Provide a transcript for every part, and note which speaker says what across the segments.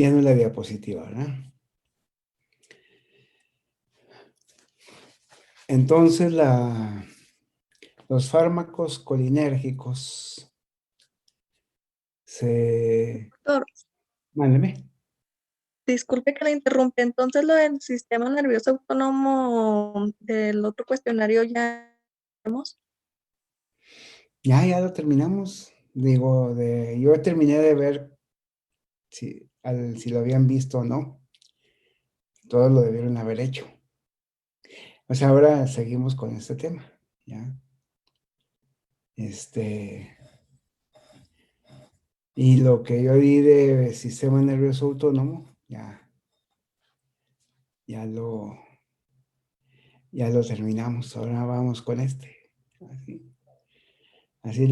Speaker 1: Viendo la diapositiva, ¿verdad? Entonces, los fármacos colinérgicos se...
Speaker 2: Doctor,
Speaker 1: Mándeme.
Speaker 2: disculpe que le interrumpe. Entonces, lo del sistema nervioso autónomo del otro cuestionario ya vemos.
Speaker 1: Ya lo terminamos. Digo, yo terminé de ver si lo habían visto o no. Todos lo debieron haber hecho. O sea, ahora seguimos con este tema, ¿ya? Y lo que yo di de sistema nervioso autónomo, ya lo terminamos. Ahora vamos con este. Así así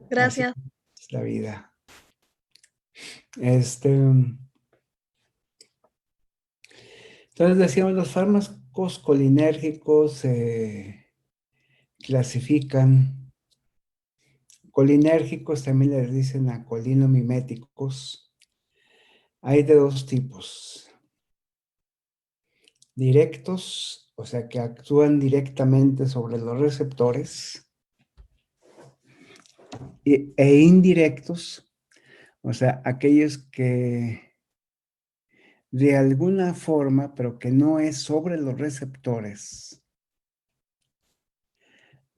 Speaker 2: Gracias.
Speaker 1: es la vida. Entonces decíamos, los fármacos colinérgicos se clasifican. Colinérgicos también les dicen a colinomiméticos. Hay de dos tipos. Directos, o sea, que actúan directamente sobre los receptores, e indirectos, o sea, aquellos que de alguna forma, pero que no es sobre los receptores,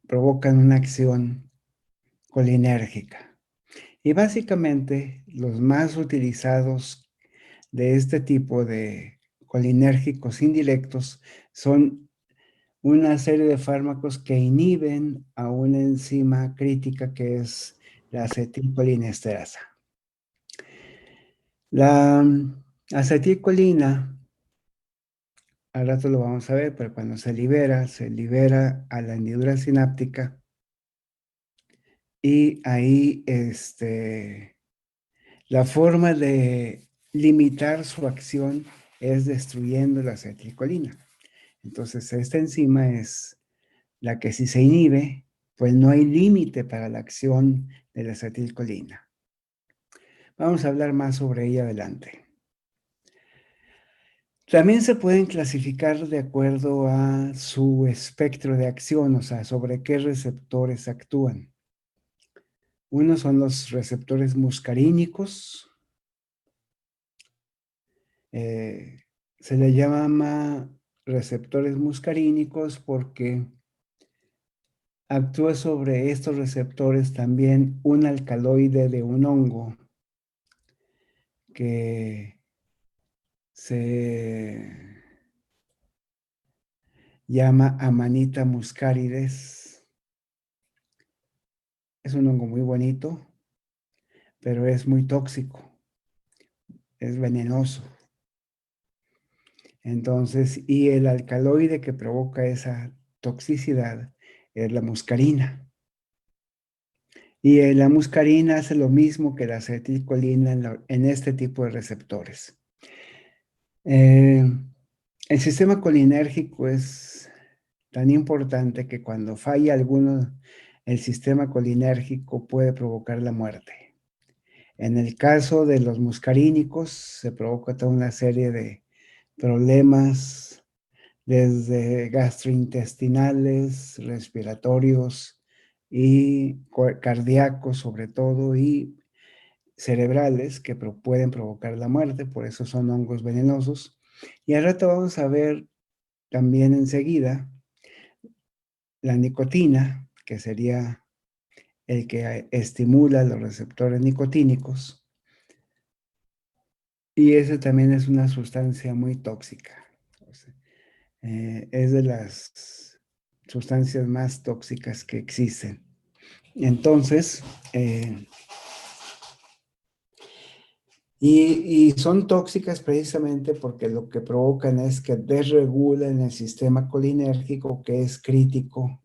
Speaker 1: provocan una acción colinérgica. Y básicamente los más utilizados de este tipo de colinérgicos indirectos son una serie de fármacos que inhiben a una enzima crítica que es la acetilcolinesterasa. La acetilcolina, al rato lo vamos a ver, pero cuando se libera a la hendidura sináptica y ahí la forma de limitar su acción es destruyendo la acetilcolina. Entonces, esta enzima es la que si se inhibe, pues no hay límite para la acción de la acetilcolina. Vamos a hablar más sobre ella adelante. También se pueden clasificar de acuerdo a su espectro de acción, o sea, sobre qué receptores actúan. Unos son los receptores muscarínicos. Se le llama receptores muscarínicos porque actúa sobre estos receptores también un alcaloide de un hongo que se llama Amanita muscarides. Es un hongo muy bonito, pero es muy tóxico, es venenoso. Entonces, y el alcaloide que provoca esa toxicidad es la muscarina. Y la muscarina hace lo mismo que la acetilcolina en este tipo de receptores. El sistema colinérgico es tan importante que cuando falla alguno, el sistema colinérgico puede provocar la muerte. En el caso de los muscarínicos, se provoca toda una serie de problemas, desde gastrointestinales, respiratorios y cardíacos sobre todo, y cerebrales que pueden provocar la muerte, por eso son hongos venenosos. Y al rato vamos a ver también enseguida la nicotina, que sería el que estimula los receptores nicotínicos, y esa también es una sustancia muy tóxica. O sea, es de las sustancias más tóxicas que existen. Entonces, y son tóxicas precisamente porque lo que provocan es que desregulan el sistema colinérgico, que es crítico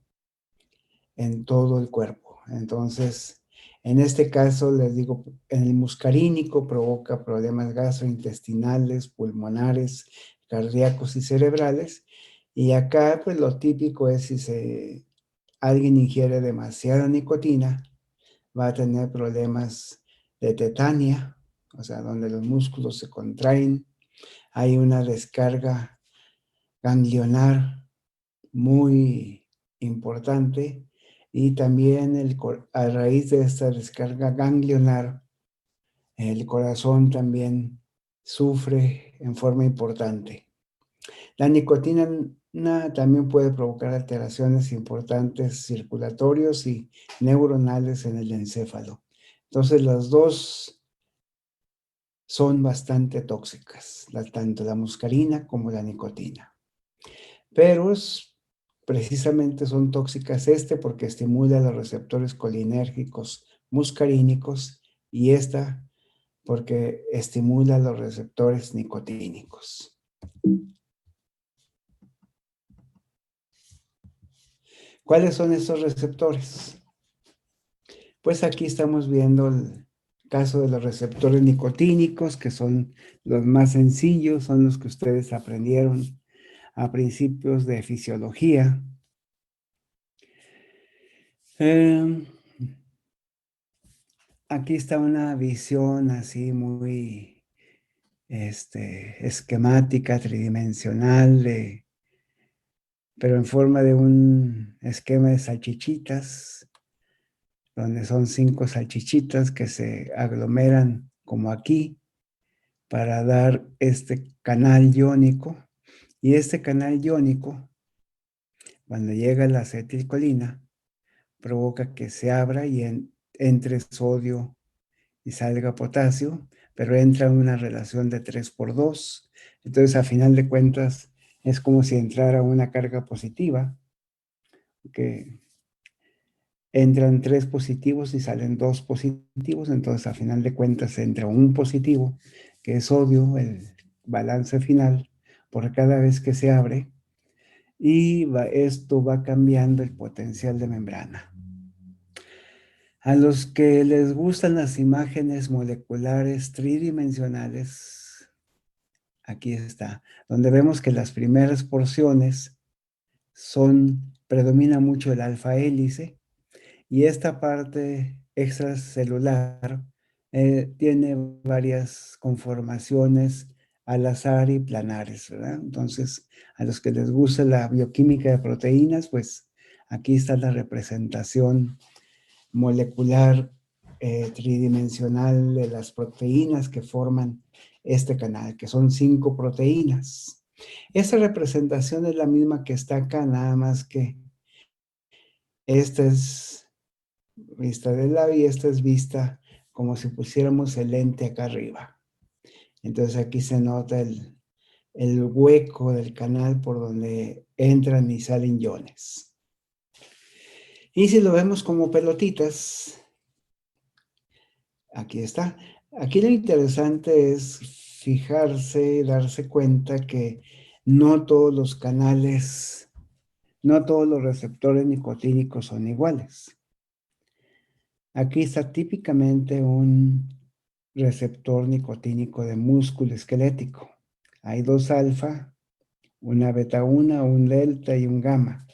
Speaker 1: en todo el cuerpo. Entonces, en este caso, les digo, en el muscarínico provoca problemas gastrointestinales, pulmonares, cardíacos y cerebrales. Y acá, pues lo típico es si alguien ingiere demasiada nicotina, va a tener problemas de tetania, o sea, donde los músculos se contraen, hay una descarga ganglionar muy importante y también a raíz de esta descarga ganglionar, el corazón también sufre en forma importante. La nicotina también puede provocar alteraciones importantes circulatorios y neuronales en el encéfalo. Entonces, las dos son bastante tóxicas, tanto la muscarina como la nicotina. Pero precisamente son tóxicas porque estimula los receptores colinérgicos muscarínicos y esta porque estimula los receptores nicotínicos. ¿Cuáles son estos receptores? Pues aquí estamos viendo el caso de los receptores nicotínicos, que son los más sencillos, son los que ustedes aprendieron a principios de fisiología. Aquí está una visión así muy esquemática, tridimensional, pero en forma de un esquema de salchichitas, donde son 5 salchichitas que se aglomeran como aquí para dar este canal iónico. Y este canal iónico, cuando llega la acetilcolina, provoca que se abra y entre sodio y salga potasio, pero entra en una relación de 3 por 2. Entonces, a final de cuentas, es como si entrara una carga positiva, que entran 3 positivos y salen 2 positivos, entonces a final de cuentas entra un positivo, que es sodio, el balance final, por cada vez que se abre, y esto va cambiando el potencial de membrana. A los que les gustan las imágenes moleculares tridimensionales, aquí está, donde vemos que las primeras porciones predomina mucho el alfa hélice, y esta parte extracelular tiene varias conformaciones al azar y planares, ¿verdad? Entonces, a los que les gusta la bioquímica de proteínas, pues aquí está la representación molecular tridimensional de las proteínas que forman este canal, que son 5 proteínas. Esta representación es la misma que está acá, nada más que esta es vista del lado y esta es vista como si pusiéramos el lente acá arriba. Entonces aquí se nota el hueco del canal por donde entran y salen iones. Y si lo vemos como pelotitas, aquí está. Aquí lo interesante es fijarse, darse cuenta que no todos los canales, no todos los receptores nicotínicos son iguales. Aquí está típicamente un receptor nicotínico de músculo esquelético. Hay 2 alfa, una beta 1, un delta y un gamma.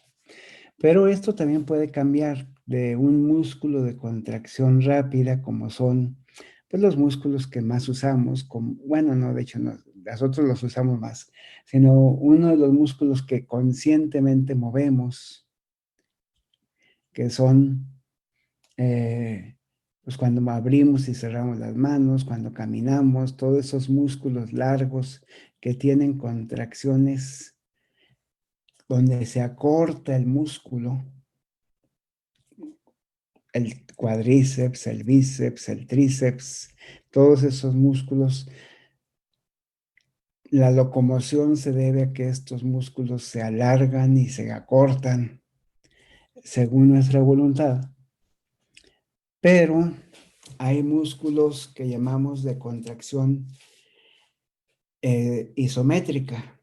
Speaker 1: Pero esto también puede cambiar de un músculo de contracción rápida, como son pues, los músculos que más usamos. Bueno, no, de hecho, no, nosotros los usamos más, sino uno de los músculos que conscientemente movemos, que son pues cuando abrimos y cerramos las manos, cuando caminamos, todos esos músculos largos que tienen contracciones donde se acorta el músculo, el cuádriceps, el bíceps, el tríceps, todos esos músculos. La locomoción se debe a que estos músculos se alargan y se acortan según nuestra voluntad, pero hay músculos que llamamos de contracción isométrica,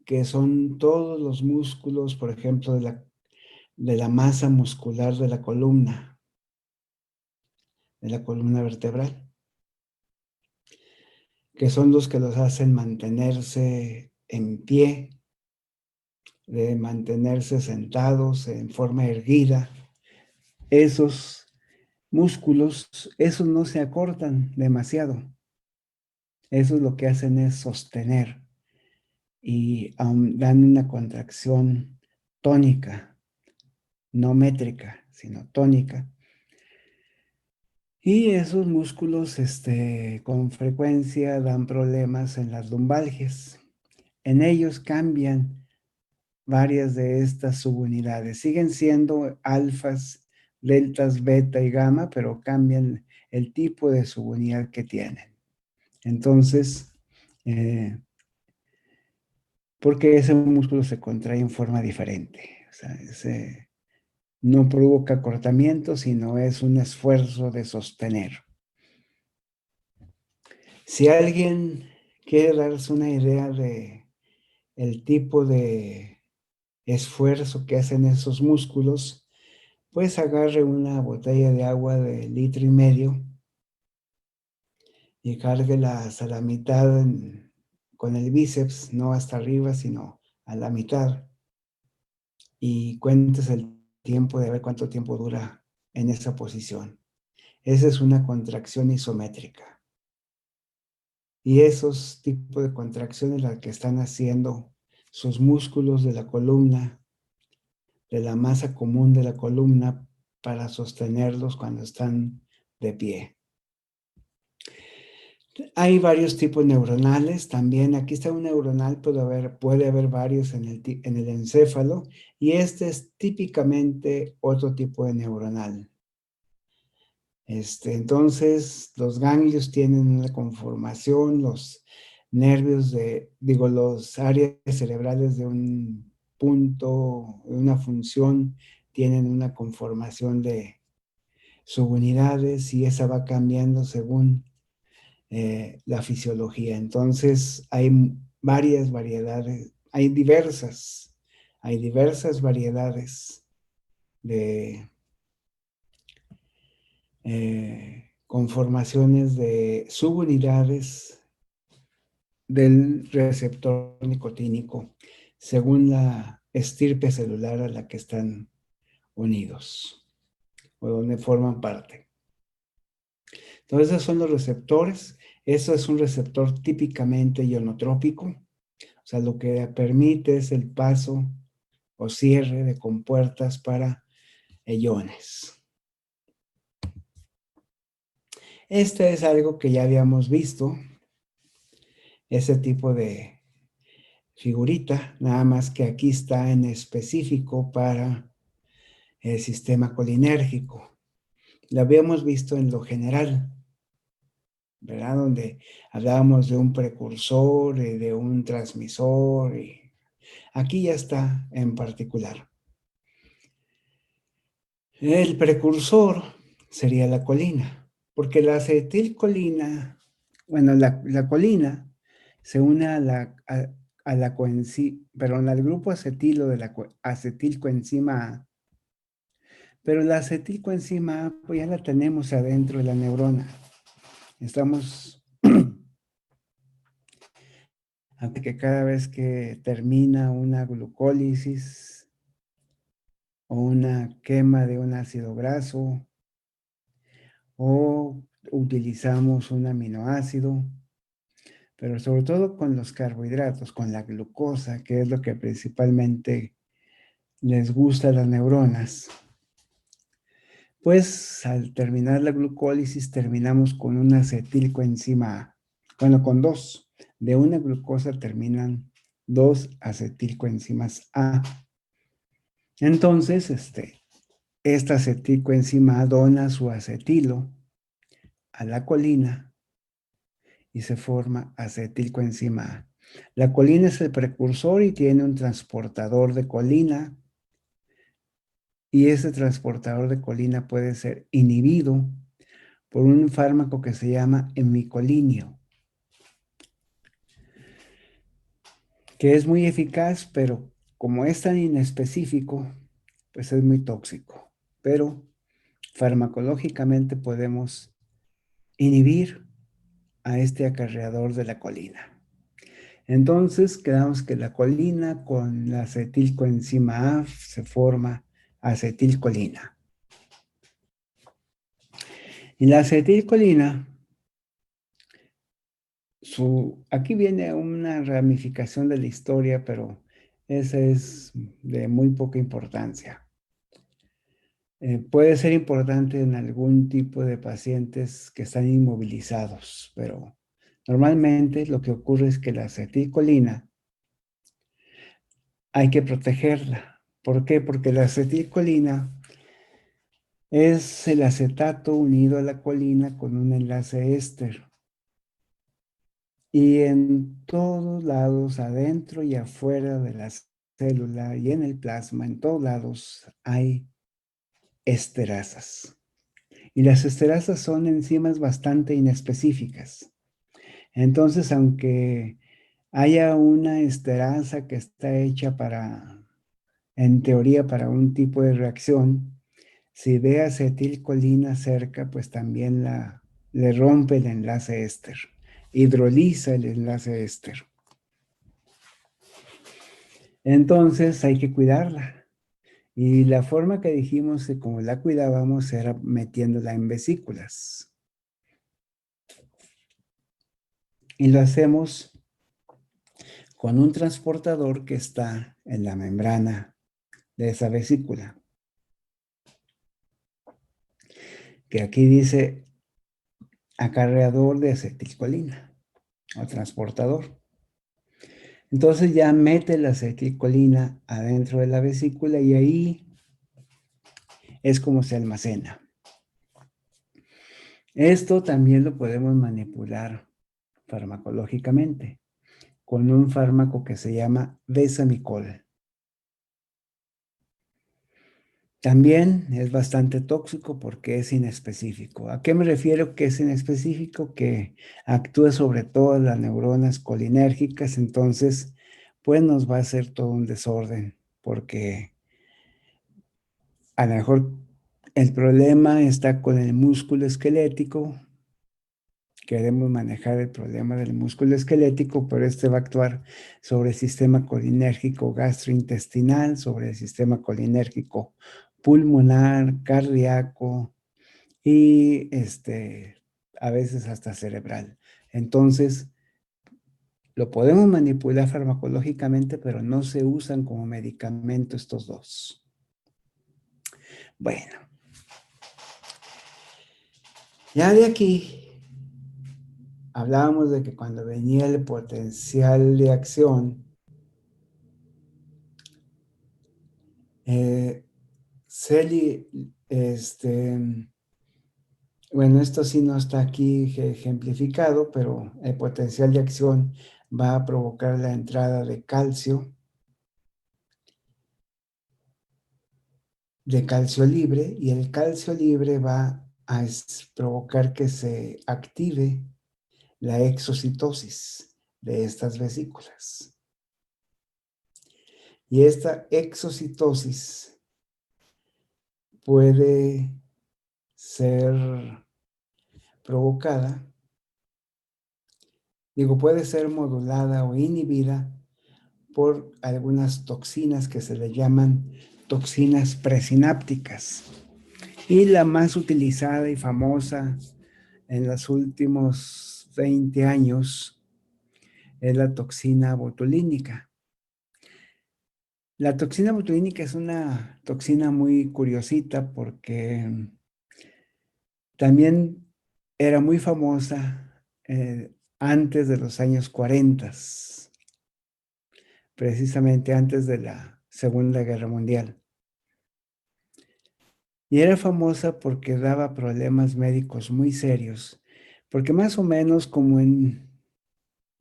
Speaker 1: que son todos los músculos, por ejemplo, de la masa muscular de la columna vertebral, que son los que los hacen mantenerse en pie, de mantenerse sentados en forma erguida. Esos músculos, esos no se acortan demasiado. Esos lo que hacen es sostener y dan una contracción tónica, no métrica, sino tónica. Y esos músculos con frecuencia dan problemas en las lumbalgias. En ellos cambian varias de estas subunidades. Siguen siendo alfas, deltas, beta y gamma, pero cambian el tipo de subunidad que tienen. Entonces, porque ese músculo se contrae en forma diferente. O sea, no provoca acortamiento, sino es un esfuerzo de sostener. Si alguien quiere darse una idea de el tipo de esfuerzo que hacen esos músculos, pues agarre una botella de agua de 1,5 litros y cárguela hasta la mitad con el bíceps, no hasta arriba, sino a la mitad. Y cuentes el tiempo de ver cuánto tiempo dura en esa posición. Esa es una contracción isométrica. Y esos tipos de contracciones las que están haciendo sus músculos de la columna, de la masa común de la columna, para sostenerlos cuando están de pie. Hay varios tipos neuronales también. Aquí está un neuronal, puede haber varios en el encéfalo, y este es típicamente otro tipo de neuronal. Entonces, los ganglios tienen una conformación, los nervios los áreas cerebrales de un punto, de una función, tienen una conformación de subunidades y esa va cambiando según la fisiología. Entonces, hay varias variedades, hay diversas variedades de conformaciones de subunidades del receptor nicotínico según la estirpe celular a la que están unidos o donde forman parte. Entonces, esos son los receptores. Eso es un receptor típicamente ionotrópico, o sea, lo que permite es el paso o cierre de compuertas para iones. Este es algo que ya habíamos visto, ese tipo de figurita, nada más que aquí está en específico para el sistema colinérgico. Lo habíamos visto en lo general, ¿verdad? Donde hablábamos de un precursor y de un transmisor, y aquí ya está en particular. El precursor sería la colina, porque la acetilcolina, bueno, la colina se une al grupo acetilo de la acetilcoenzima A, pero la acetilcoenzima A pues ya la tenemos adentro de la neurona. Estamos ante que cada vez que termina una glucólisis o una quema de un ácido graso o utilizamos un aminoácido, pero sobre todo con los carbohidratos, con la glucosa, que es lo que principalmente les gusta a las neuronas, pues al terminar la glucólisis terminamos con una acetilcoenzima A. Bueno, con dos. De una glucosa terminan dos acetilcoenzimas A. Entonces, esta acetilcoenzima A dona su acetilo a la colina y se forma acetilcoenzima A. La colina es el precursor y tiene un transportador de colina, y ese transportador de colina puede ser inhibido por un fármaco que se llama hemicolinio, que es muy eficaz, pero como es tan inespecífico, pues es muy tóxico. Pero farmacológicamente podemos inhibir a este acarreador de la colina. Entonces, quedamos que la colina con la acetilcoenzima A se forma acetilcolina. Y la acetilcolina, aquí viene una ramificación de la historia, pero esa es de muy poca importancia. Puede ser importante en algún tipo de pacientes que están inmovilizados, pero normalmente lo que ocurre es que la acetilcolina hay que protegerla. ¿Por qué? Porque la acetilcolina es el acetato unido a la colina con un enlace éster. Y en todos lados, adentro y afuera de la célula y en el plasma, en todos lados hay esterasas. Y las esterasas son enzimas bastante inespecíficas. Entonces, aunque haya una esterasa que está hecha para, en teoría, para un tipo de reacción, si ve acetilcolina cerca, pues también le rompe el enlace éster, hidroliza el enlace éster. Entonces hay que cuidarla. Y la forma que dijimos de cómo la cuidábamos era metiéndola en vesículas. Y lo hacemos con un transportador que está en la membrana de esa vesícula. Que aquí dice acarreador de acetilcolina o transportador. Entonces ya mete la acetilcolina adentro de la vesícula y ahí es como se almacena. Esto también lo podemos manipular farmacológicamente con un fármaco que se llama Besamicol. También es bastante tóxico porque es inespecífico. ¿A qué me refiero que es inespecífico? Que actúa sobre todas las neuronas colinérgicas, entonces pues nos va a hacer todo un desorden porque a lo mejor el problema está con el músculo esquelético. Queremos manejar el problema del músculo esquelético, pero este va a actuar sobre el sistema colinérgico gastrointestinal, sobre el sistema colinérgico pulmonar, cardíaco y a veces hasta cerebral. Entonces, lo podemos manipular farmacológicamente, pero no se usan como medicamento estos dos. Bueno, ya de aquí hablábamos de que cuando venía el potencial de acción, Celi, bueno, esto sí no está aquí ejemplificado, pero el potencial de acción va a provocar la entrada de calcio libre, y el calcio libre va a provocar que se active la exocitosis de estas vesículas. Y esta exocitosis puede ser provocada, puede ser modulada o inhibida por algunas toxinas que se le llaman toxinas presinápticas. Y la más utilizada y famosa en los últimos 20 años es la toxina botulínica. La toxina botulínica es una toxina muy curiosita porque también era muy famosa antes de los años 40, precisamente antes de la Segunda Guerra Mundial. Y era famosa porque daba problemas médicos muy serios, porque más o menos como en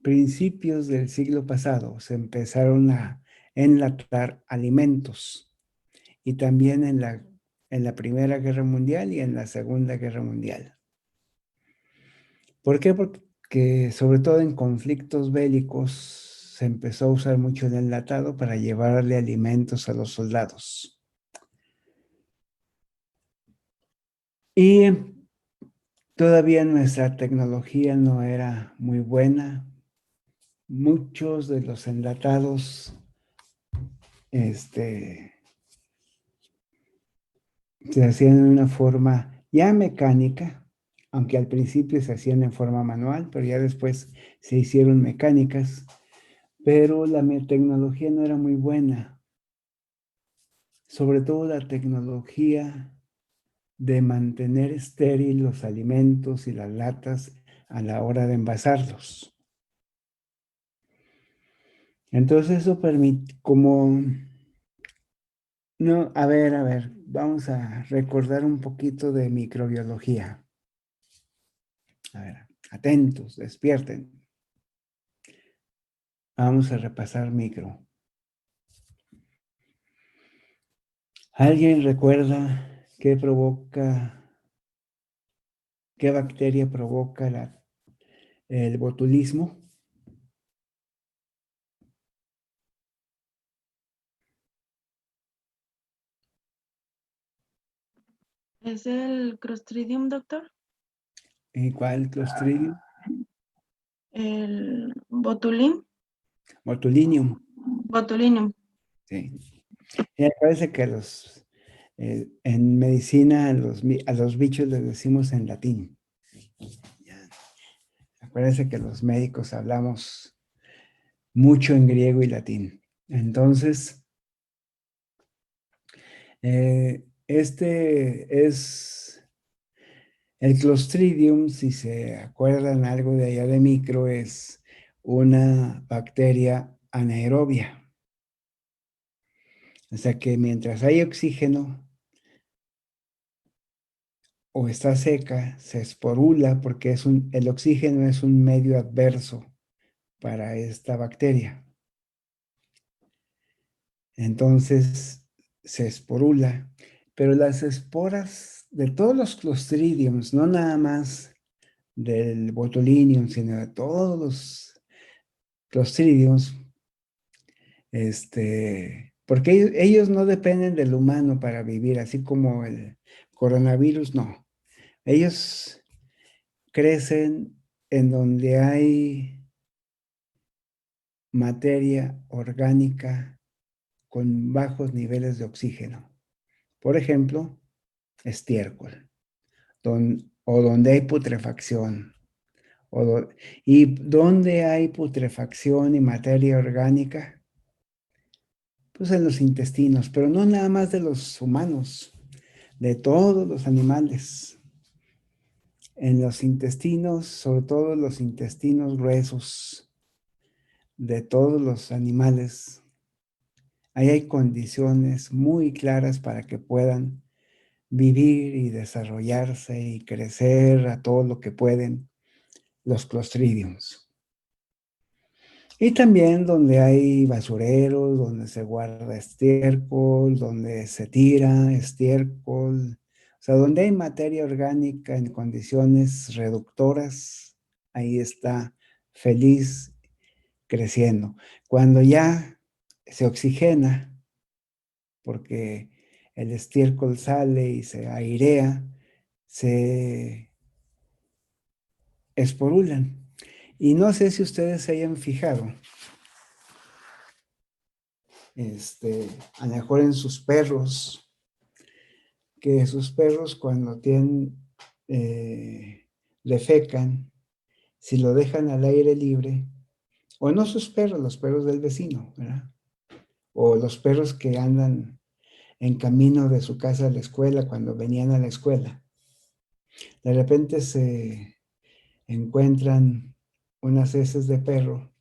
Speaker 1: principios del siglo pasado se empezaron a enlatar alimentos, y también en la Primera Guerra Mundial y en la Segunda Guerra Mundial. ¿Por qué? Porque sobre todo en conflictos bélicos se empezó a usar mucho el enlatado para llevarle alimentos a los soldados. Y todavía nuestra tecnología no era muy buena. Muchos de los enlatados se hacían de una forma ya mecánica, aunque al principio se hacían en forma manual, pero ya después se hicieron mecánicas, pero la tecnología no era muy buena, sobre todo la tecnología de mantener estéril los alimentos y las latas a la hora de envasarlos. Entonces eso permite, como, no, a ver, vamos a recordar un poquito de microbiología. A ver, atentos, despierten. Vamos a repasar micro. ¿Alguien recuerda qué bacteria provoca el botulismo?
Speaker 3: ¿Es el Clostridium, doctor?
Speaker 1: ¿Y cuál Clostridium?
Speaker 3: El Botulim.
Speaker 1: Botulinum.
Speaker 3: Botulinum.
Speaker 1: Sí. Y me parece que en medicina a los bichos les decimos en latín. Ya. Acuérdense que los médicos hablamos mucho en griego y latín. Entonces, este es el Clostridium, si se acuerdan algo de allá de micro, es una bacteria anaerobia. O sea que mientras hay oxígeno o está seca, se esporula porque el oxígeno es un medio adverso para esta bacteria. Entonces se esporula, pero las esporas de todos los Clostridiums, no nada más del Botulinum, sino de todos los Clostridiums, porque ellos no dependen del humano para vivir, así como el coronavirus, no. Ellos crecen en donde hay materia orgánica con bajos niveles de oxígeno. Por ejemplo, estiércol, o donde hay putrefacción. Y donde hay putrefacción y materia orgánica, pues en los intestinos, pero no nada más de los humanos, de todos los animales. En los intestinos, sobre todo los intestinos gruesos de todos los animales, ahí hay condiciones muy claras para que puedan vivir y desarrollarse y crecer a todo lo que pueden los clostridiums. Y también donde hay basureros, donde se guarda estiércol, donde se tira estiércol, o sea, donde hay materia orgánica en condiciones reductoras, ahí está feliz creciendo. Cuando ya se oxigena, porque el estiércol sale y se airea, se esporulan. Y no sé si ustedes se hayan fijado, a lo mejor en sus perros, que sus perros cuando defecan, si lo dejan al aire libre, o no sus perros, los perros del vecino, ¿verdad? O los perros que andan en camino de su casa a la escuela cuando venían a la escuela. De repente se encuentran unas heces de perro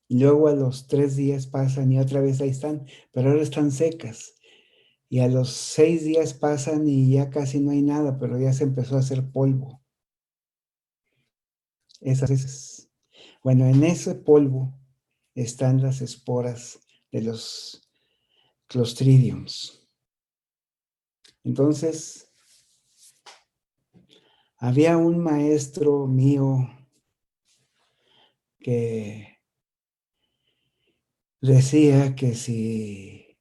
Speaker 1: y luego a los 3 días pasan y otra vez ahí están, pero ahora están secas. Y a los 6 días pasan y ya casi no hay nada, pero ya se empezó a hacer polvo. Esas heces. Bueno, en ese polvo están las esporas de los clostridiums. Entonces, había un maestro mío que decía que si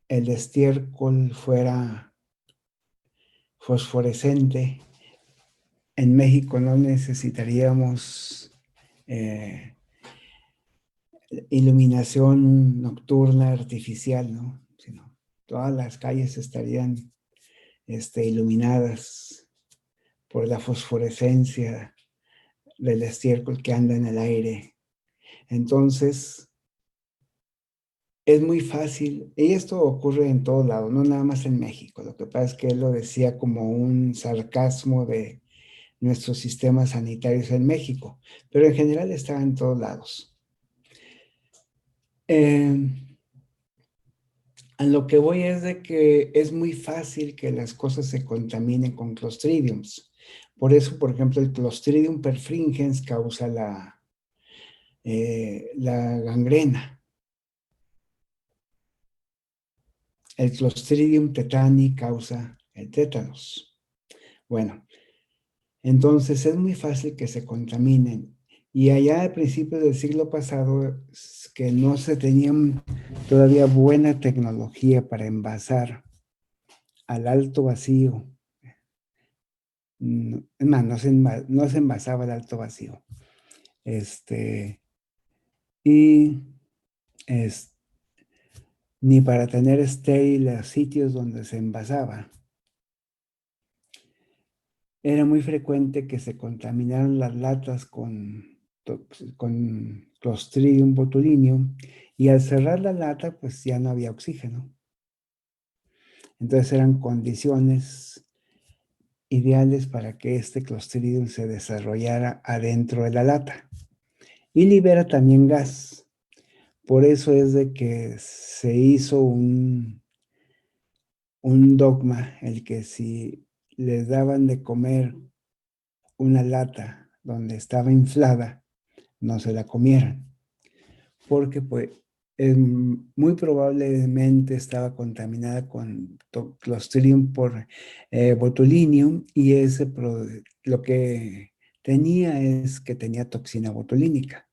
Speaker 1: el estiércol fuera fosforescente, en México no necesitaríamos iluminación nocturna artificial, ¿no? Sino todas las calles estarían iluminadas por la fosforescencia del estiércol que anda en el aire. Entonces, es muy fácil, y esto ocurre en todo lado, no nada más en México. Lo que pasa es que él lo decía como un sarcasmo de nuestros sistemas sanitarios en México, pero en general está en todos lados. A lo que voy es de que es muy fácil que las cosas se contaminen con Clostridiums. Por eso, por ejemplo, el Clostridium perfringens causa la gangrena. El Clostridium tetani causa el tétanos. Bueno, entonces es muy fácil que se contaminen. Y allá al principio del siglo pasado, que no se tenía todavía buena tecnología para envasar al alto vacío. Es más, no se envasaba al alto vacío. Y ni para tener estériles sitios donde se envasaba. Era muy frecuente que se contaminaran las latas con Clostridium botulinum, y al cerrar la lata, pues ya no había oxígeno. Entonces eran condiciones ideales para que este Clostridium se desarrollara adentro de la lata. Y libera también gas. Por eso es de que se hizo un dogma, el que si les daban de comer una lata donde estaba inflada, no se la comieran, porque pues muy probablemente estaba contaminada con Clostridium botulinum, y lo que tenía es que tenía toxina botulínica.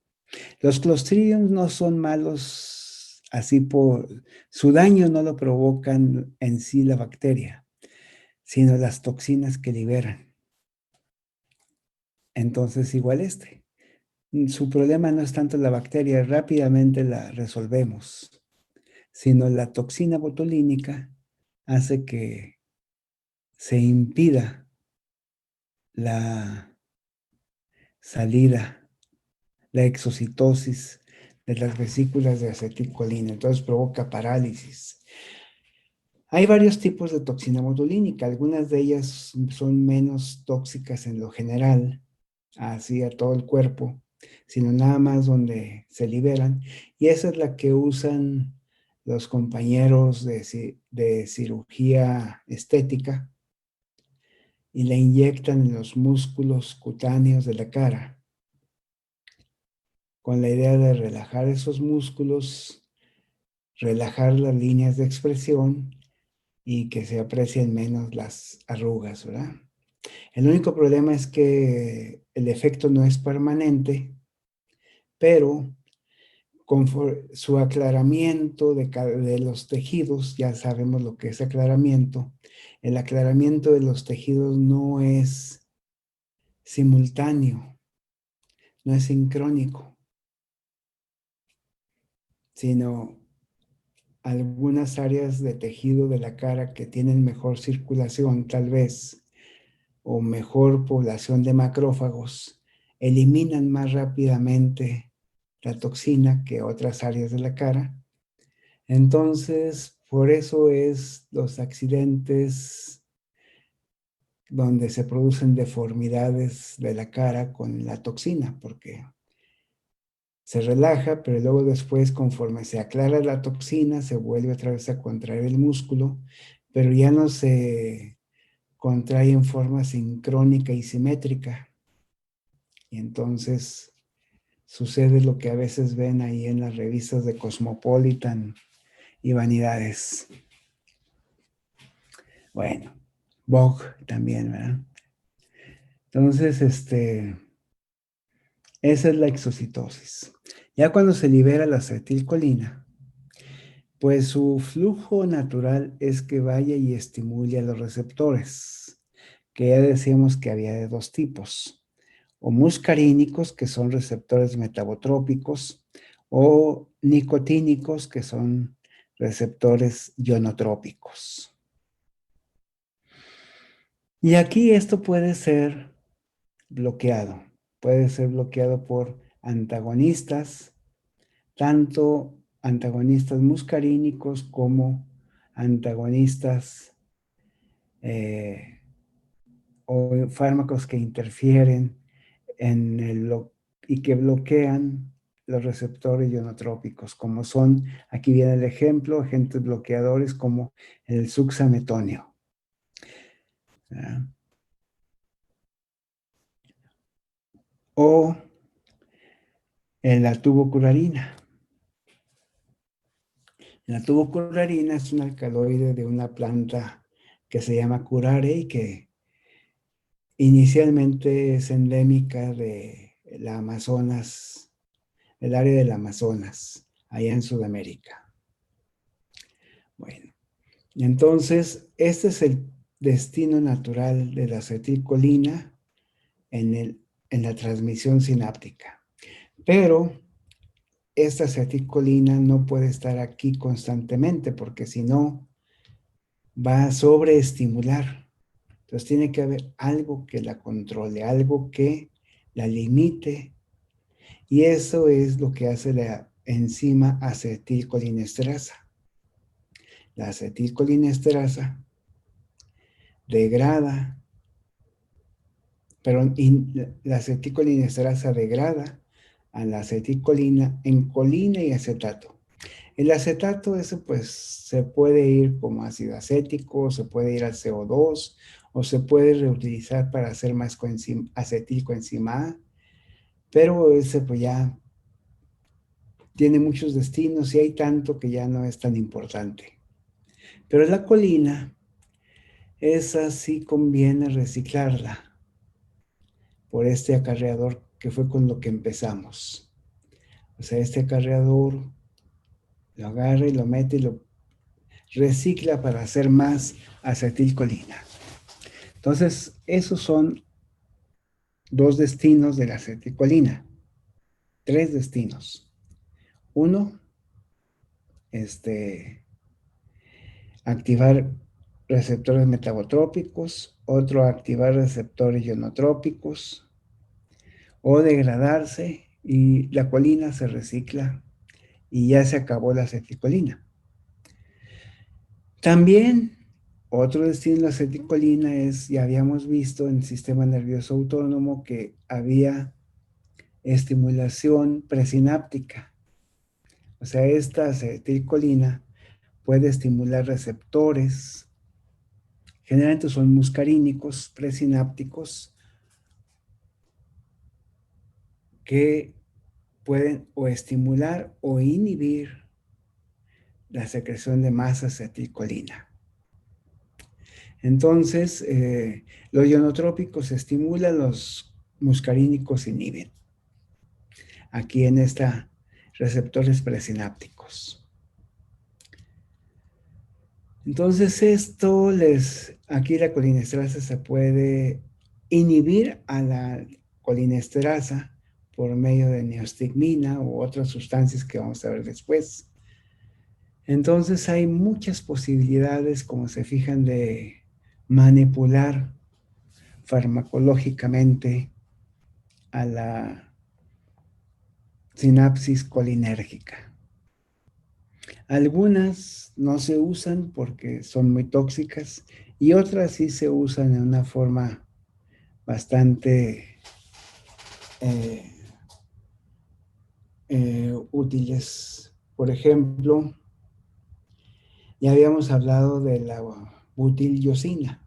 Speaker 1: Los Clostridiums no son malos así su daño no lo provocan en sí la bacteria, sino las toxinas que liberan. Entonces, igual su problema no es tanto la bacteria, rápidamente la resolvemos, sino la toxina botulínica hace que se impida la salida, la exocitosis de las vesículas de acetilcolina, entonces provoca parálisis. Hay varios tipos de toxina botulínica, algunas de ellas son menos tóxicas en lo general, así a todo el cuerpo, sino nada más donde se liberan, y esa es la que usan los compañeros de cirugía estética y la inyectan en los músculos cutáneos de la cara, con la idea de relajar esos músculos, relajar las líneas de expresión y que se aprecien menos las arrugas, ¿verdad? El único problema es que el efecto no es permanente, pero con su aclaramiento de los tejidos, ya sabemos lo que es aclaramiento, el aclaramiento de los tejidos no es simultáneo, no es sincrónico, sino algunas áreas de tejido de la cara que tienen mejor circulación, tal vez, o mejor población de macrófagos, eliminan más rápidamente la toxina que otras áreas de la cara. Entonces, por eso es los accidentes donde se producen deformidades de la cara con la toxina, porque se relaja, pero luego después, conforme se aclara la toxina, se vuelve otra vez a contraer el músculo, pero ya no se contrae en forma sincrónica y simétrica. Y entonces sucede lo que a veces ven ahí en las revistas de Cosmopolitan y Vanidades. Bueno, Vogue también, ¿verdad? Entonces, esa es la exocitosis. Ya cuando se libera la acetilcolina, pues su flujo natural es que vaya y estimule a los receptores, que ya decíamos que había de dos tipos, o muscarínicos, que son receptores metabotrópicos, o nicotínicos, que son receptores ionotrópicos. Y aquí esto puede ser bloqueado. Puede ser bloqueado por antagonistas, tanto antagonistas muscarínicos como antagonistas o fármacos que interfieren y que bloquean los receptores ionotrópicos, como son, aquí viene el ejemplo, agentes bloqueadores como el suxametonio. ¿Verdad? O la tubocurarina. La tubocurarina es un alcaloide de una planta que se llama curare y que inicialmente es endémica de la Amazonas, el área del Amazonas, allá en Sudamérica. Bueno, entonces este es el destino natural de la acetilcolina en la transmisión sináptica. Pero esta acetilcolina no puede estar aquí constantemente porque si no va a sobreestimular. Entonces tiene que haber algo que la controle, algo que la limite. Y eso es lo que hace la enzima acetilcolinesterasa. La acetilcolinesterasa degrada, perdón, la acetilcolinesterasa degrada a la acetilcolina en colina y acetato. El acetato, eso pues se puede ir como ácido acético, se puede ir al CO2 o se puede reutilizar para hacer más acetilcoenzima A, pero ese pues ya tiene muchos destinos y hay tanto que ya no es tan importante. Pero la colina, esa sí conviene reciclarla por este acarreador que fue con lo que empezamos. O sea, este acarreador lo agarra y lo mete y lo recicla para hacer más acetilcolina. Entonces, esos son dos destinos de la acetilcolina. Tres destinos. Uno, activar receptores metabotrópicos. Otro, activar receptores ionotrópicos. O degradarse y la colina se recicla y ya se acabó la acetilcolina. También otro destino de la acetilcolina es, ya habíamos visto en el sistema nervioso autónomo que había estimulación presináptica. O sea, esta acetilcolina puede estimular receptores, generalmente son muscarínicos presinápticos, que pueden o estimular o inhibir la secreción de más acetilcolina. Entonces, los ionotrópicos estimulan, los muscarínicos inhiben. Aquí en esta receptores presinápticos. Entonces aquí la colinesterasa se puede inhibir a la colinesterasa por medio de neostigmina u otras sustancias que vamos a ver después. Entonces hay muchas posibilidades, como se fijan, de manipular farmacológicamente a la sinapsis colinérgica. Algunas no se usan porque son muy tóxicas y otras sí se usan en una forma bastante útiles. Por ejemplo, ya habíamos hablado de la butilliosina.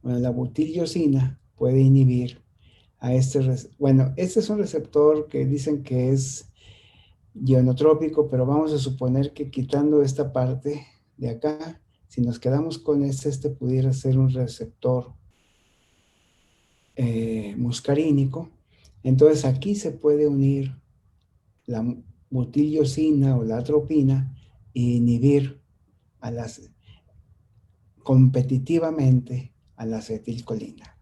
Speaker 1: Bueno, la butilliosina puede inhibir a este es un receptor que dicen que es ionotrópico, pero vamos a suponer que quitando esta parte de acá, si nos quedamos con este pudiera ser un receptor muscarínico. Entonces aquí se puede unir la butilliosina o la atropina e inhibir competitivamente a la acetilcolina.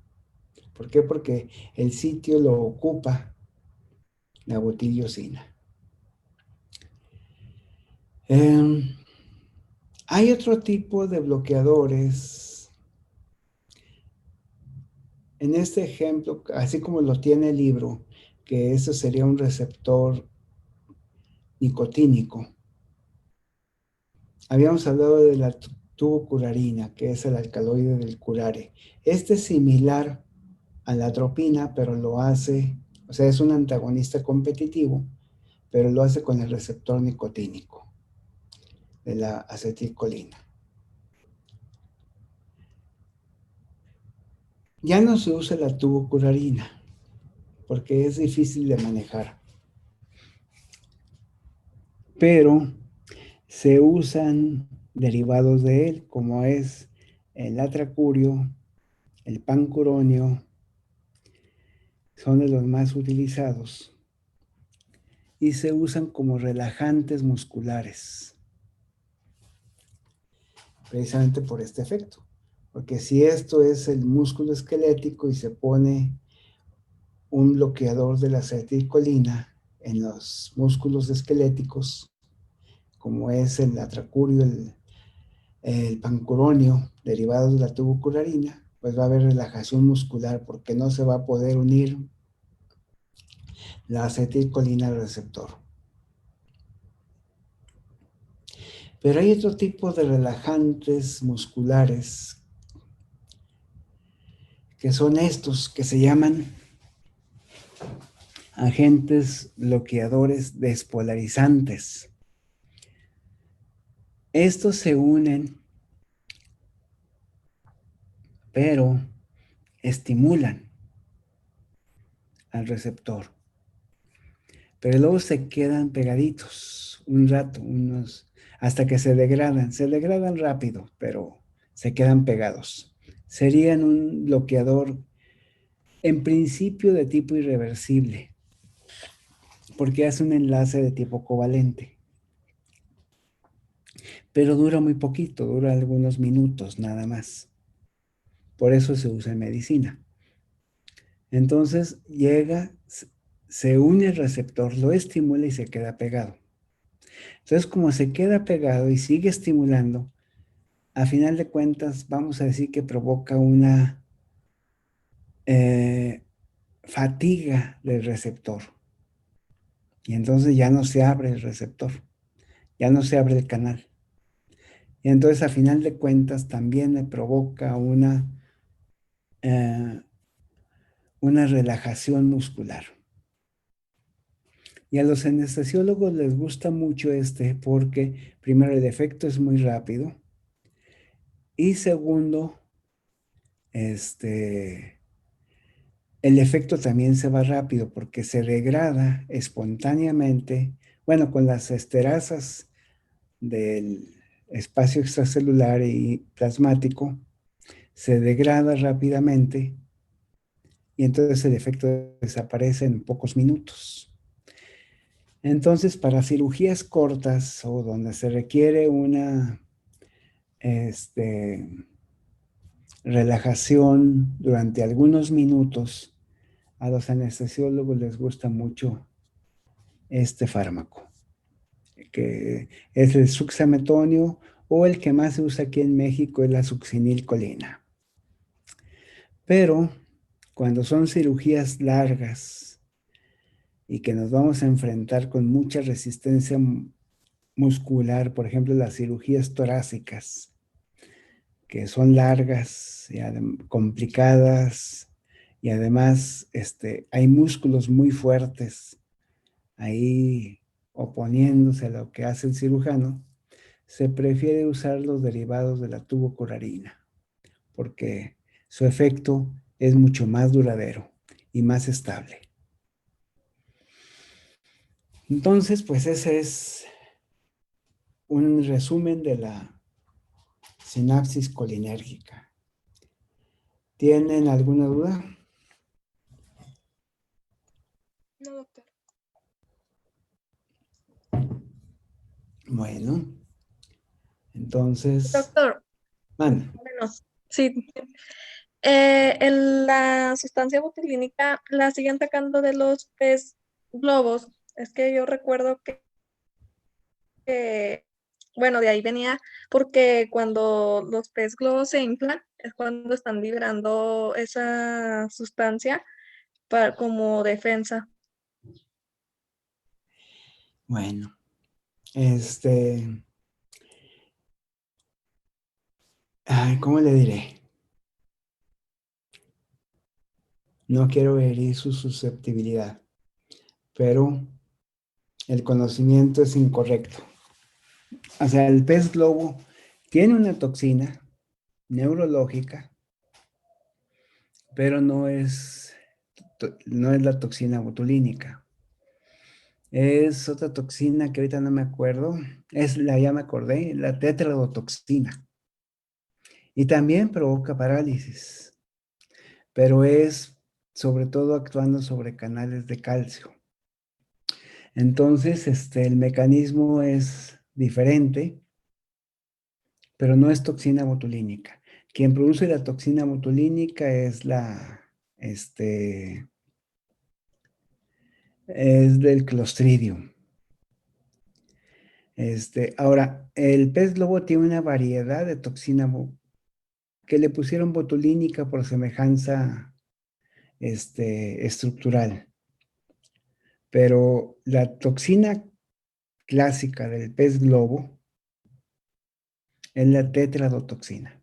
Speaker 1: ¿Por qué? Porque el sitio lo ocupa la butilliosina. Hay otro tipo de bloqueadores en este ejemplo, así como lo tiene el libro, que este sería un receptor nicotínico, habíamos hablado de la tubocurarina, que es el alcaloide del curare. Este es similar a la atropina, pero lo hace, o sea, es un antagonista competitivo, pero lo hace con el receptor nicotínico de la acetilcolina. Ya no se usa la tubocurarina porque es difícil de manejar, pero se usan derivados de él, como es el atracurio, el pancuronio, son de los más utilizados y se usan como relajantes musculares, precisamente por este efecto. Porque si esto es el músculo esquelético y se pone un bloqueador de la acetilcolina en los músculos esqueléticos, como es el atracurio, el pancuronio, derivados de la tubocurarina, pues va a haber relajación muscular porque no se va a poder unir la acetilcolina al receptor. Pero hay otro tipo de relajantes musculares que son estos, que se llaman agentes bloqueadores despolarizantes. Estos se unen, pero estimulan al receptor. Pero luego se quedan pegaditos un rato, hasta que se degradan. Se degradan rápido, pero se quedan pegados. Serían un bloqueador en principio de tipo irreversible, porque hace un enlace de tipo covalente. Pero dura muy poquito, dura algunos minutos nada más. Por eso se usa en medicina. Entonces llega, se une el receptor, lo estimula y se queda pegado. Entonces, como se queda pegado y sigue estimulando, a final de cuentas vamos a decir que provoca una fatiga del receptor. Y entonces ya no se abre el receptor, ya no se abre el canal. Y entonces a final de cuentas también le provoca una relajación muscular. Y a los anestesiólogos les gusta mucho porque primero el efecto es muy rápido y segundo, el efecto también se va rápido porque se degrada espontáneamente, bueno, con las esterasas del espacio extracelular y plasmático, se degrada rápidamente y entonces el efecto desaparece en pocos minutos. Entonces, para cirugías cortas o donde se requiere una relajación durante algunos minutos, a los anestesiólogos les gusta mucho este fármaco, que es el succinilcolina, o el que más se usa aquí en México es la succinilcolina. Pero cuando son cirugías largas y que nos vamos a enfrentar con mucha resistencia muscular, por ejemplo, las cirugías torácicas, que son largas y complicadas, y además hay músculos muy fuertes ahí oponiéndose a lo que hace el cirujano, se prefiere usar los derivados de la tubocurarina, porque su efecto es mucho más duradero y más estable. Entonces, pues ese es un resumen de la sinapsis colinérgica. ¿Tienen alguna duda?
Speaker 2: No, doctor.
Speaker 1: Bueno, entonces,
Speaker 2: Doctor,
Speaker 1: bueno,
Speaker 2: sí. La sustancia botulinínica la siguen sacando de los pez globos. Es que yo recuerdo que Bueno, de ahí venía, porque cuando los pez globos se inflan, es cuando están liberando esa sustancia como defensa.
Speaker 1: Bueno, ay, ¿cómo le diré? No quiero herir su susceptibilidad, pero el conocimiento es incorrecto. O sea, el pez globo tiene una toxina neurológica, pero no es la toxina botulínica. Es otra toxina que ahorita no me acuerdo. Ya me acordé, la tetradotoxina. Y también provoca parálisis, pero es sobre todo actuando sobre canales de calcio. Entonces, el mecanismo es diferente, pero no es toxina botulínica. Quien produce la toxina botulínica es es del Clostridium. Ahora, el pez globo tiene una variedad de toxina que le pusieron botulínica por semejanza, estructural. Pero la toxina clásica del pez globo es la tetradotoxina.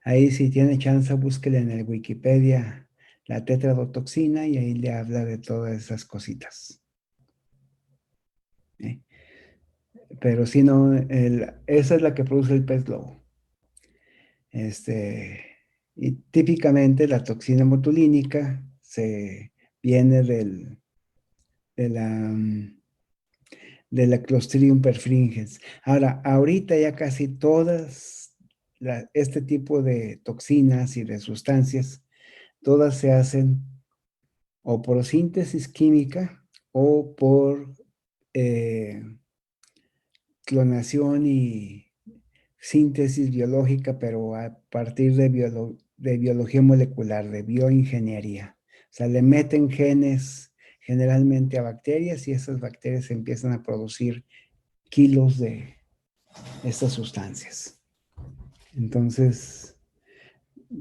Speaker 1: Ahí si tiene chance, búsquele en el Wikipedia la tetradotoxina y ahí le habla de todas esas cositas. ¿Eh? Pero si no, esa es la que produce el pez globo. Y típicamente la toxina botulínica viene de la Clostridium perfringens. Ahora, ahorita ya casi todas este tipo de toxinas y de sustancias, todas se hacen o por síntesis química o por clonación y síntesis biológica, pero a partir de biología molecular, de bioingeniería. O sea, le meten genes generalmente a bacterias y esas bacterias empiezan a producir kilos de estas sustancias. Entonces,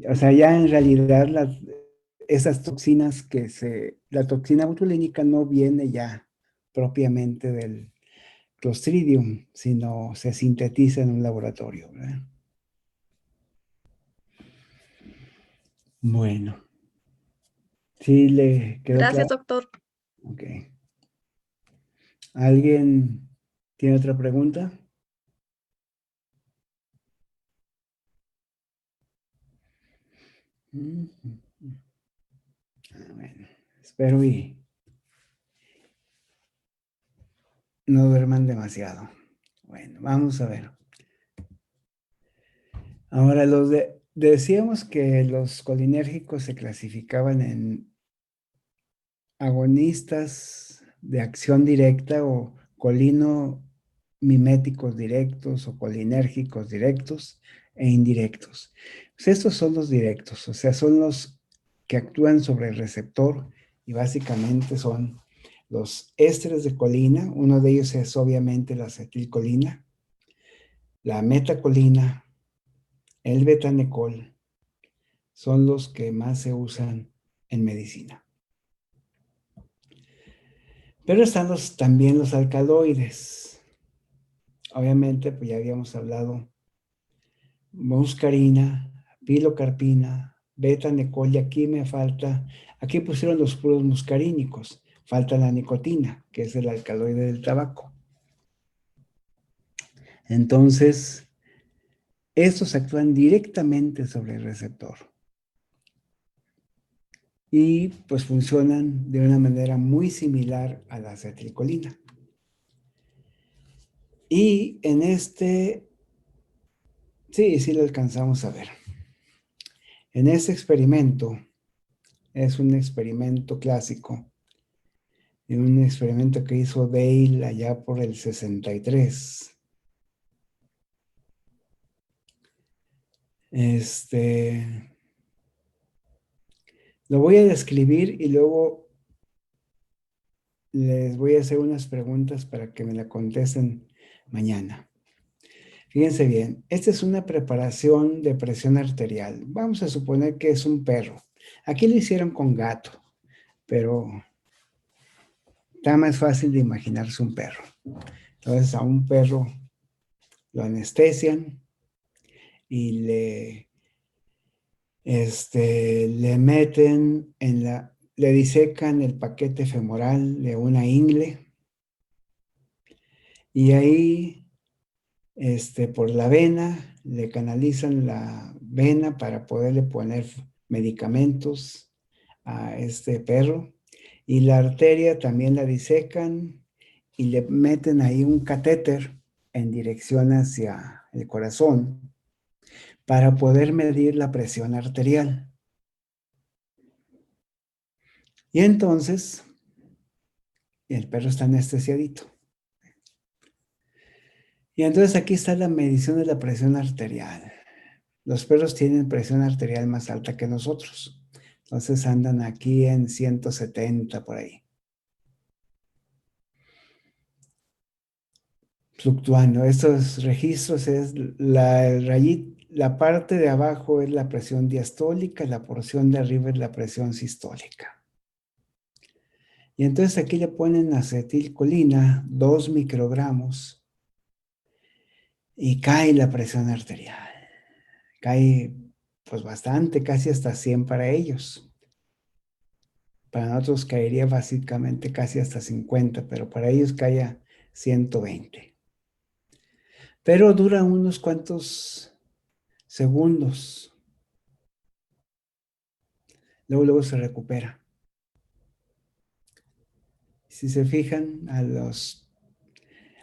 Speaker 1: o sea, ya en realidad esas toxinas la toxina botulínica no viene ya propiamente del Clostridium, sino se sintetiza en un laboratorio, ¿verdad? Bueno, ¿sí le quedó
Speaker 2: Gracias,
Speaker 1: claro?
Speaker 2: doctor.
Speaker 1: Ok. ¿Alguien tiene otra pregunta? Bueno, espero y no duerman demasiado. Bueno, vamos a ver. Ahora, decíamos que los colinérgicos se clasificaban en agonistas de acción directa o colino-miméticos directos o colinérgicos directos e indirectos. Pues estos son los directos, o sea, son los que actúan sobre el receptor y básicamente son los ésteres de colina. Uno de ellos es obviamente la acetilcolina, la metacolina, el betanecol, son los que más se usan en medicina. Pero están también los alcaloides. Obviamente, pues ya habíamos hablado, muscarina, pilocarpina, betanecol, y aquí pusieron los puros muscarínicos, falta la nicotina, que es el alcaloide del tabaco. Entonces, estos actúan directamente sobre el receptor. Y pues funcionan de una manera muy similar a la acetilcolina. Y en sí lo alcanzamos a ver. En este experimento, es un experimento clásico, de un experimento que hizo Dale allá por el 63. Lo voy a describir y luego les voy a hacer unas preguntas para que me la contesten mañana. Fíjense bien, esta es una preparación de presión arterial. Vamos a suponer que es un perro. Aquí lo hicieron con gato, pero está más fácil de imaginarse un perro. Entonces a un perro lo anestesian y le meten le disecan el paquete femoral de una ingle y ahí por la vena le canalizan la vena para poderle poner medicamentos a este perro y la arteria también la disecan y le meten ahí un catéter en dirección hacia el corazón para poder medir la presión arterial. Y entonces, el perro está anestesiadito. Y entonces aquí está la medición de la presión arterial. Los perros tienen presión arterial más alta que nosotros. Entonces andan aquí en 170 por ahí. Fluctuando. Estos registros es la parte de abajo es la presión diastólica, la porción de arriba es la presión sistólica. Y entonces aquí le ponen acetilcolina, 2 microgramos, y cae la presión arterial. Cae pues bastante, casi hasta 100 para ellos. Para nosotros caería básicamente casi hasta 50, pero para ellos cae a 120. Pero dura unos cuantos segundos. Luego se recupera. Si se fijan,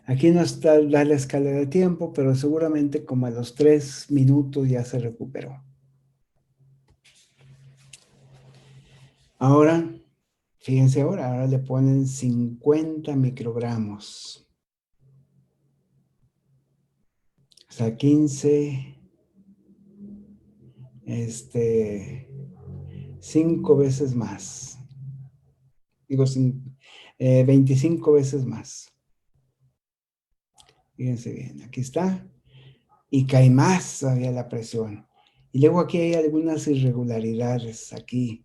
Speaker 1: aquí no está la escala de tiempo, pero seguramente como a los 3 minutos ya se recuperó. Ahora, fíjense ahora le ponen 50 microgramos. O sea, 15, 5 veces más. Digo, 25 veces más. Fíjense bien, aquí está. Y cae más todavía la presión. Y luego aquí hay algunas irregularidades aquí,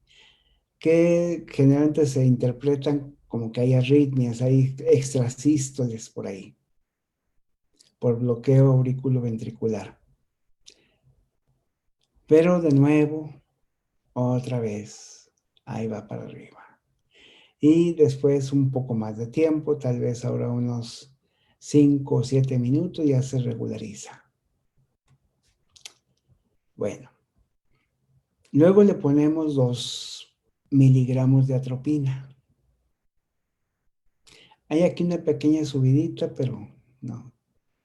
Speaker 1: que generalmente se interpretan como que hay arritmias, hay extrasístoles por ahí, por bloqueo auriculoventricular. Pero de nuevo, otra vez, ahí va para arriba. Y después un poco más de tiempo, tal vez ahora unos 5 o 7 minutos, ya se regulariza. Bueno, luego le ponemos 2 miligramos de atropina. Hay aquí una pequeña subidita, pero no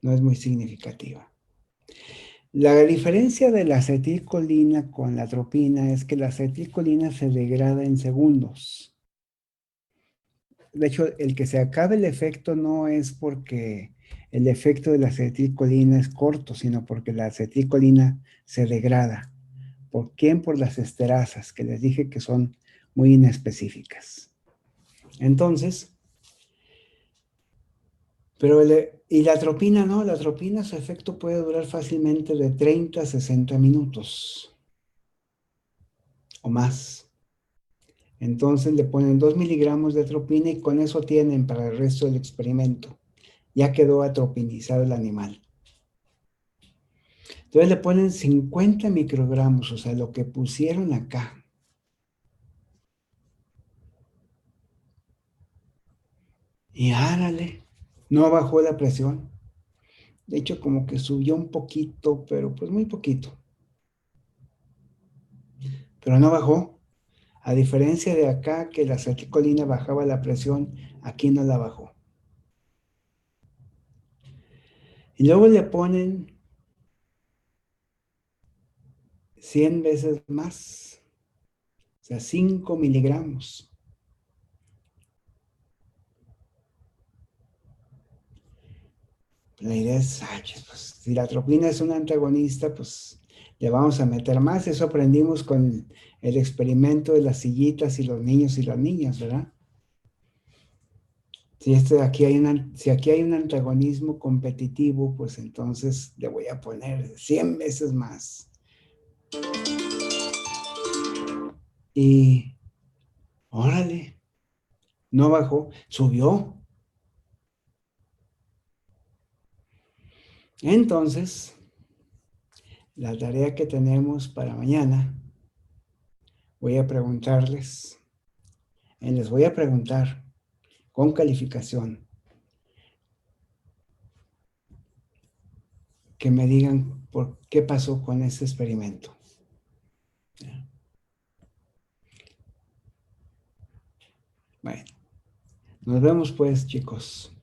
Speaker 1: es muy significativa. La diferencia de la acetilcolina con la atropina es que la acetilcolina se degrada en segundos. De hecho, el que se acabe el efecto no es porque el efecto de la acetilcolina es corto, sino porque la acetilcolina se degrada. ¿Por quién? Por las esterasas, que les dije que son muy inespecíficas. Entonces, y la atropina no, la atropina su efecto puede durar fácilmente de 30 a 60 minutos o más. Entonces le ponen 2 miligramos de atropina y con eso tienen para el resto del experimento. Ya quedó atropinizado el animal. Entonces le ponen 50 microgramos, o sea, lo que pusieron acá. Y árale, no bajó la presión. De hecho, como que subió un poquito, pero pues muy poquito. Pero no bajó. A diferencia de acá, que la acetilcolina bajaba la presión, aquí no la bajó. Y luego le ponen 100 veces más. O sea, 5 miligramos. La idea es, pues, si la atropina es un antagonista, pues le vamos a meter más. Eso aprendimos con el experimento de las sillitas y los niños y las niñas, ¿verdad? Si aquí hay un antagonismo competitivo, pues entonces le voy a poner 100 veces más. Y órale, no bajó, subió. Entonces, la tarea que tenemos para mañana, voy a preguntarles, les voy a preguntar con calificación, que me digan por qué pasó con ese experimento. Bueno, nos vemos pues, chicos.